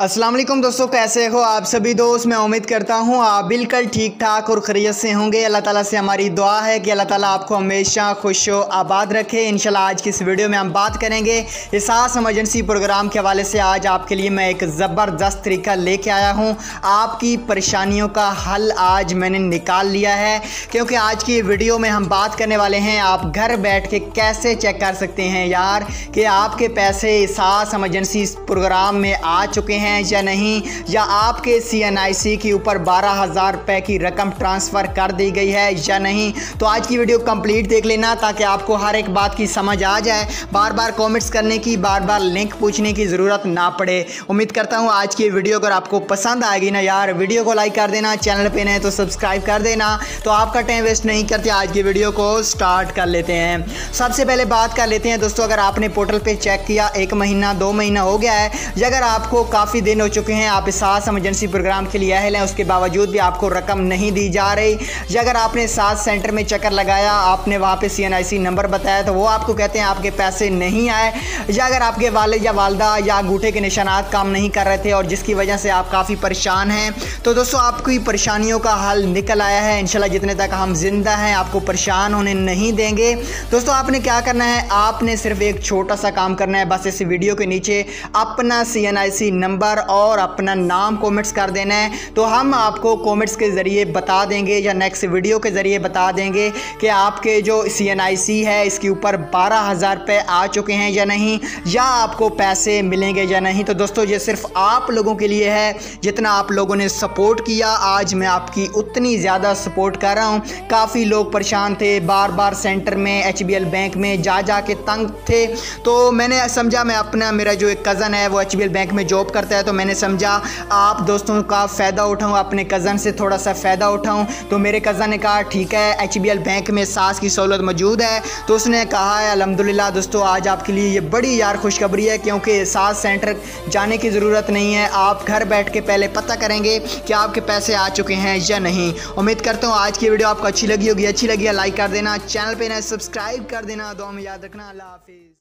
अस्सलाम वालेकुम दोस्तों, कैसे हो आप सभी दोस्त। मैं उम्मीद करता हूँ आप बिल्कुल ठीक ठाक और खैरियत से होंगे। अल्लाह ताला से हमारी दुआ है कि अल्लाह ताला आपको हमेशा खुश व आबाद रखे। इंशाल्लाह आज की इस वीडियो में हम बात करेंगे एहसास इमरजेंसी प्रोग्राम के हवाले से। आज आपके लिए मैं एक ज़बरदस्त तरीका लेके आया हूँ। आपकी परेशानियों का हल आज मैंने निकाल लिया है, क्योंकि आज की वीडियो में हम बात करने वाले हैं आप घर बैठ के कैसे चेक कर सकते हैं यार कि आपके पैसे एहसास इमरजेंसी प्रोग्राम में आ चुके हैं या नहीं, या आपके CNIC के ऊपर 12,000 रुपए की रकम ट्रांसफ़र कर दी गई है या नहीं। तो आज की वीडियो कंप्लीट देख लेना ताकि आपको हर एक बात की समझ आ जाए, बार बार कमेंट्स करने की, बार बार लिंक पूछने की ज़रूरत ना पड़े। उम्मीद करता हूँ आज की वीडियो अगर आपको पसंद आएगी ना यार, वीडियो को लाइक कर देना, चैनल पे नए तो सब्सक्राइब कर देना। तो आपका टाइम वेस्ट नहीं करते, आज की वीडियो को स्टार्ट कर लेते हैं। सबसे पहले बात कर लेते हैं दोस्तों, अगर आपने पोर्टल पर चेक किया 1 महीना 2 महीना हो गया है, या अगर आपको काफ़ी दिन हो चुके हैं आप एहसास इमरजेंसी प्रोग्राम के लिए अहल हैं, उसके बावजूद भी आपको रकम नहीं दी जा रही, या अगर आपने एहसास सेंटर में चक्कर लगाया, आपने वहाँ पे CNIC नंबर बताया तो वो आपको कहते हैं आपके पैसे नहीं आए, या अगर आपके वालिद या वालदा या अंगूठे के निशानात काम नहीं कर रहे थे और जिसकी वजह से आप काफ़ी परेशान हैं, तो दोस्तों आपकी परेशानियों का हल निकल आया है। इंशाल्लाह जितने तक हम जिंदा हैं आपको परेशान होने नहीं देंगे। दोस्तों आपने क्या करना है, आपने सिर्फ एक छोटा सा काम करना है। बस इस वीडियो के नीचे अपना CNIC नंबर और अपना नाम कमेंट्स कर देना है, तो हम आपको कमेंट्स के ज़रिए बता देंगे या नेक्स्ट वीडियो के ज़रिए बता देंगे कि आपके जो CNIC है इसके ऊपर 12,000 रुपये आ चुके हैं या नहीं, या आपको पैसे मिलेंगे या नहीं। तो दोस्तों ये सिर्फ आप लोगों के लिए है, जितना आप लोगों ने सपोर्ट किया आज मैं आपकी उतनी ज़्यादा सपोर्ट कर रहा हूँ। काफ़ी लोग परेशान थे, बार बार सेंटर में HBL बैंक में जा के तंग थे, तो मैंने समझा मैं अपना, मेरा जो एक कज़न है वो HBL बैंक में जॉब करता है, तो मैंने समझा आप दोस्तों का फ़ायदा उठाऊं, अपने कज़न से थोड़ा सा फ़ायदा उठाऊं। तो मेरे कज़न ने कहा ठीक है HBL बैंक में एहसास की सहूलत मौजूद है, तो उसने कहा है अल्हम्दुलिल्लाह दोस्तों आज आपके लिए ये बड़ी यार खुशखबरी है, क्योंकि एहसास सेंटर जाने की ज़रूरत नहीं है। आप घर बैठ के पहले पता करेंगे कि आपके पैसे आ चुके हैं या नहीं। उम्मीद करता हूँ आज की वीडियो आपको अच्छी लगी होगी। अच्छी लगी है लाइक कर देना, चैनल पर नए सब्सक्राइब कर देना, दुआ में याद रखना। अल्लाह हाफिज़।